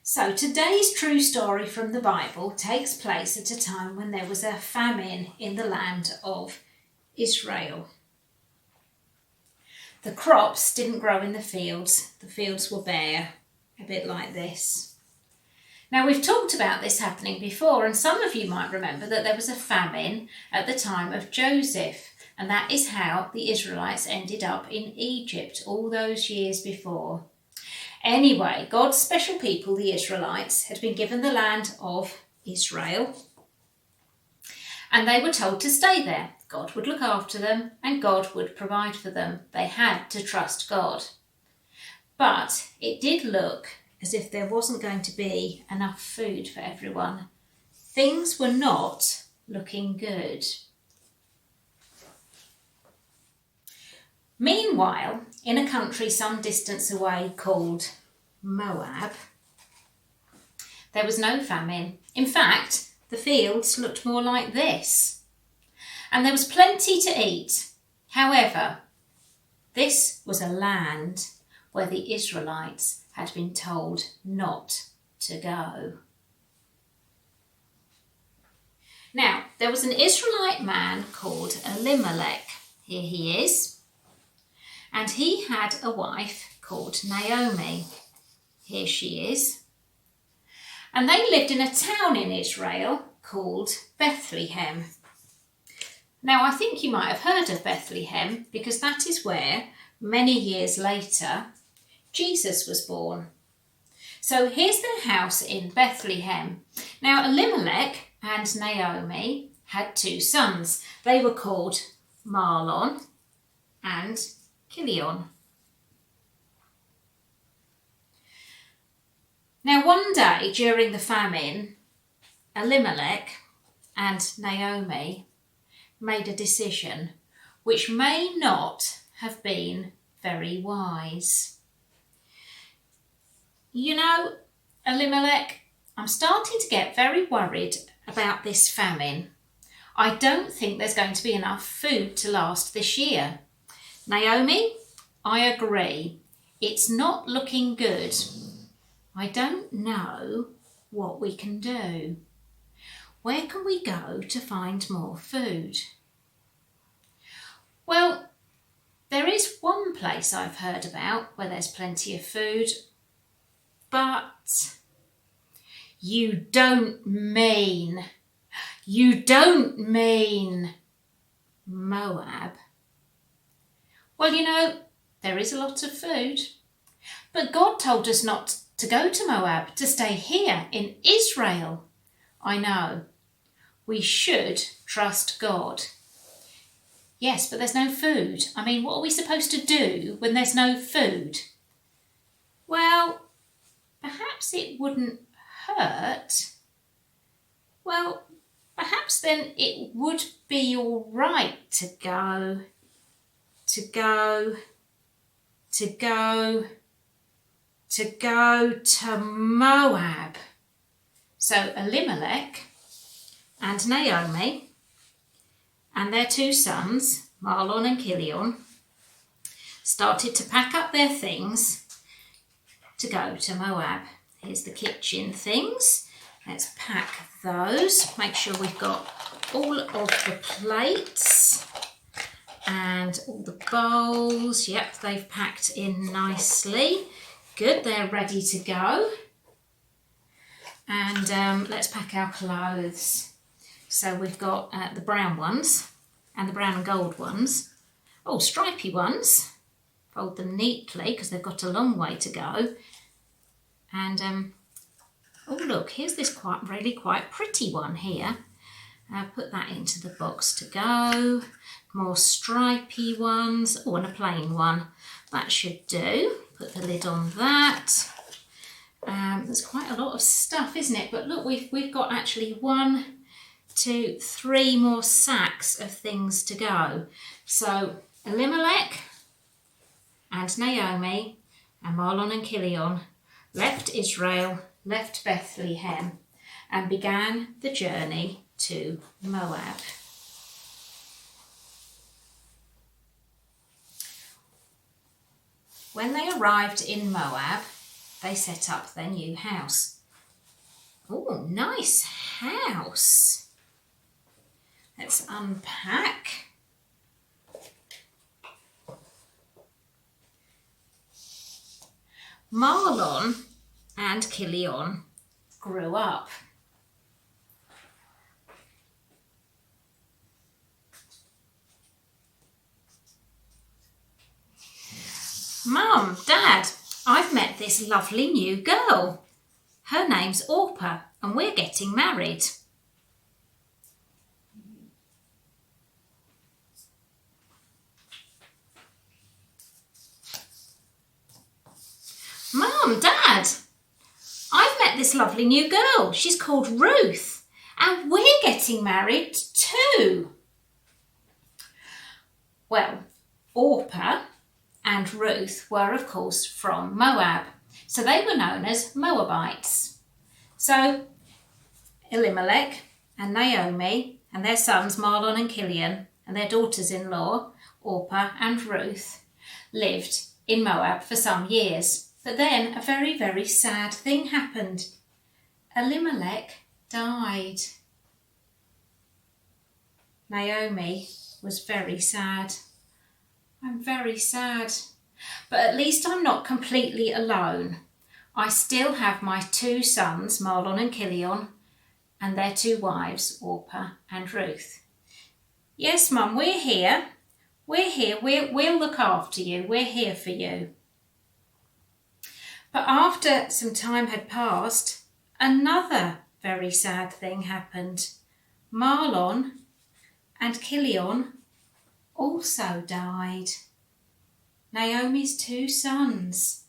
So today's true story from the Bible takes place at a time when there was a famine in the land of Israel. The crops didn't grow in the fields were bare, a bit like this. Now we've talked about this happening before, and some of you might remember that there was a famine at the time of Joseph, and that is how the Israelites ended up in Egypt all those years before. Anyway, God's special people, the Israelites, had been given the land of Israel, and they were told to stay there. God would look after them and God would provide for them. They had to trust God. But it did look as if there wasn't going to be enough food for everyone. Things were not looking good. Meanwhile, in a country some distance away called Moab, there was no famine. In fact, the fields looked more like this. And there was plenty to eat. However, this was a land where the Israelites had been told not to go. Now, there was an Israelite man called Elimelech. Here he is. And he had a wife called Naomi. Here she is. And they lived in a town in Israel called Bethlehem. Now, I think you might have heard of Bethlehem because that is where, many years later, Jesus was born. So here's their house in Bethlehem. Now, Elimelech and Naomi had two sons. They were called Mahlon and Chilion. Now, one day during the famine, Elimelech and Naomi made a decision which may not have been very wise. You know, Elimelech, I'm starting to get very worried about this famine. I don't think there's going to be enough food to last this year. Naomi, I agree. It's not looking good. I don't know what we can do. Where can we go to find more food? Well, there is one place I've heard about where there's plenty of food, but you don't mean Moab. Well, you know, there is a lot of food, but God told us not to go to Moab, to stay here in Israel. I know. We should trust God. Yes, but there's no food. I mean, what are we supposed to do when there's no food? Well, perhaps it wouldn't hurt. Well, perhaps then it would be all right to go to Moab. So Elimelech and Naomi and their two sons, Mahlon and Chilion, started to pack up their things to go to Moab. Here's the kitchen things. Let's pack those. Make sure we've got all of the plates and all the bowls. Yep, they've packed in nicely. Good, they're ready to go. And let's pack our clothes. So we've got the brown ones and the brown and gold ones. Oh, stripy ones. Fold them neatly because they've got a long way to go. And oh look, here's this really quite pretty one here. Put that into the box to go. More stripy ones. Oh, and a plain one. That should do. Put the lid on that. There's quite a lot of stuff, isn't it? But look, we've got actually 1, 2, 3 more sacks of things to go. So Elimelech and Naomi and Mahlon and Chilion left Israel, left Bethlehem, and began the journey to Moab. When they arrived in Moab, they set up their new house. Oh, nice house. Let's unpack. Mahlon and Kilion grew up. Mum, Dad, I've met this lovely new girl. Her name's Orpah and we're getting married. Mum, Dad, I've met this lovely new girl. She's called Ruth and we're getting married too. Well, Orpah and Ruth were, of course, from Moab, so they were known as Moabites. So Elimelech and Naomi and their sons Mahlon and Kilion and their daughters-in-law Orpah and Ruth lived in Moab for some years. But then a very, very sad thing happened. Elimelech died. Naomi was very sad. I'm very sad. But at least I'm not completely alone. I still have my two sons, Mahlon and Kilion, and their two wives, Orpah and Ruth. Yes, Mum, we're here. We're here. We'll look after you. We're here for you. But after some time had passed, another very sad thing happened. Mahlon and Kilion also died. Naomi's two sons.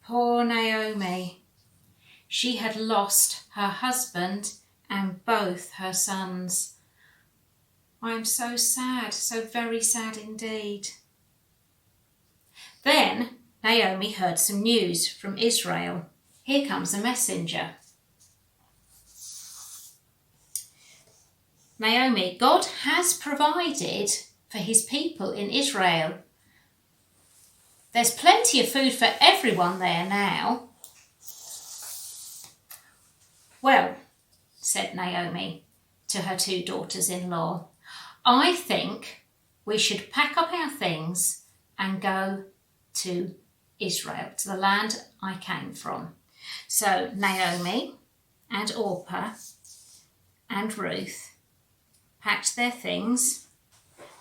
Poor Naomi. She had lost her husband and both her sons. I'm so sad, so very sad indeed. Then Naomi heard some news from Israel. Here comes a messenger. Naomi, God has provided for his people in Israel. There's plenty of food for everyone there now. Well, said Naomi to her two daughters-in-law, I think we should pack up our things and go to Israel, to the land I came from. So Naomi and Orpah and Ruth packed their things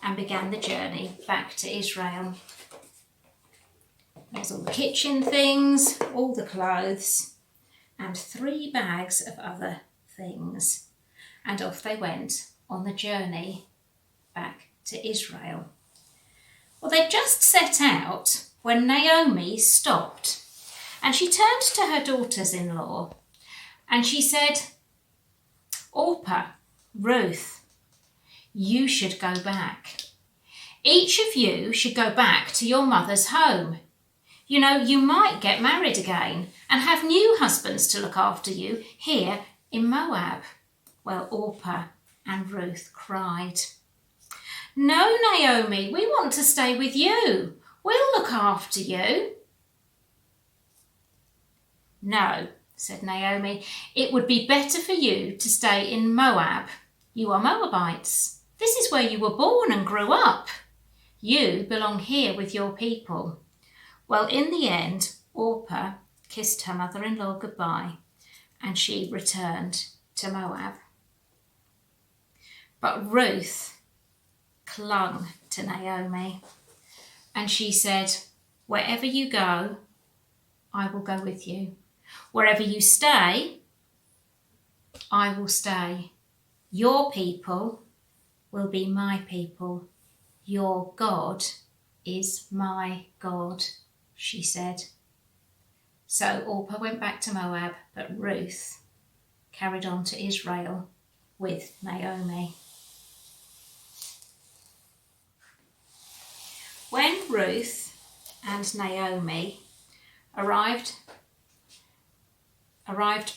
and began the journey back to Israel. There's all the kitchen things, all the clothes, and 3 bags of other things. And off they went on the journey back to Israel. Well, they just set out when Naomi stopped, and she turned to her daughters-in-law and she said, Orpah, Ruth, you should go back. Each of you should go back to your mother's home. You know, you might get married again and have new husbands to look after you here in Moab. Well, Orpah and Ruth cried. No, Naomi, we want to stay with you. We'll look after you. No, said Naomi, it would be better for you to stay in Moab. You are Moabites. This is where you were born and grew up. You belong here with your people. Well, in the end, Orpah kissed her mother-in-law goodbye and she returned to Moab. But Ruth clung to Naomi and she said, wherever you go, I will go with you. Wherever you stay, I will stay. Your people will be my people. Your God is my God, she said. So Orpah went back to Moab, but Ruth carried on to Israel with Naomi. When Ruth and Naomi arrived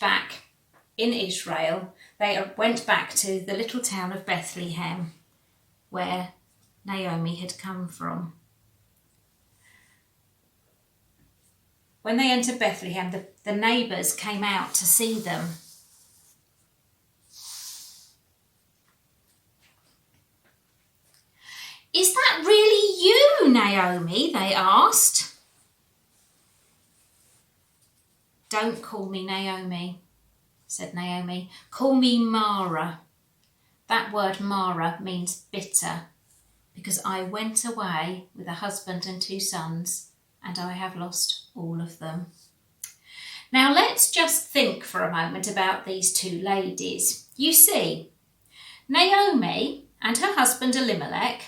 back in Israel, they went back to the little town of Bethlehem, where Naomi had come from. when they entered Bethlehem, the neighbours came out to see them. "Is that really you, Naomi?" they asked. "Don't call me Naomi," said Naomi. "Call me Mara." That word Mara means bitter, because I went away with a husband and 2 sons, and I have lost all of them. Now let's just think for a moment about these 2 ladies. You see, Naomi and her husband Elimelech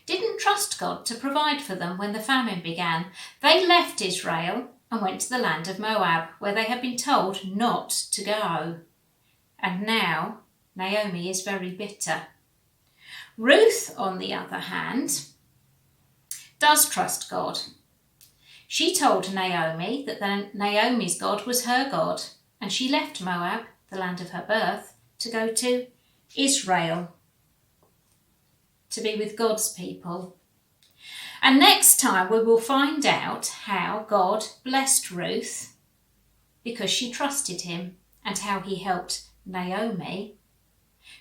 didn't trust God to provide for them when the famine began. They left Israel and went to the land of Moab, where they had been told not to go. And now Naomi is very bitter. Ruth, on the other hand, does trust God. She told Naomi that Naomi's God was her God, and she left Moab, the land of her birth, to go to Israel, to be with God's people. And next time we will find out how God blessed Ruth because she trusted him, and how he helped Naomi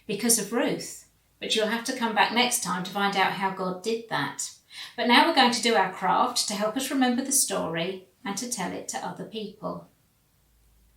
because of Ruth. But you'll have to come back next time to find out how God did that. But now we're going to do our craft to help us remember the story and to tell it to other people.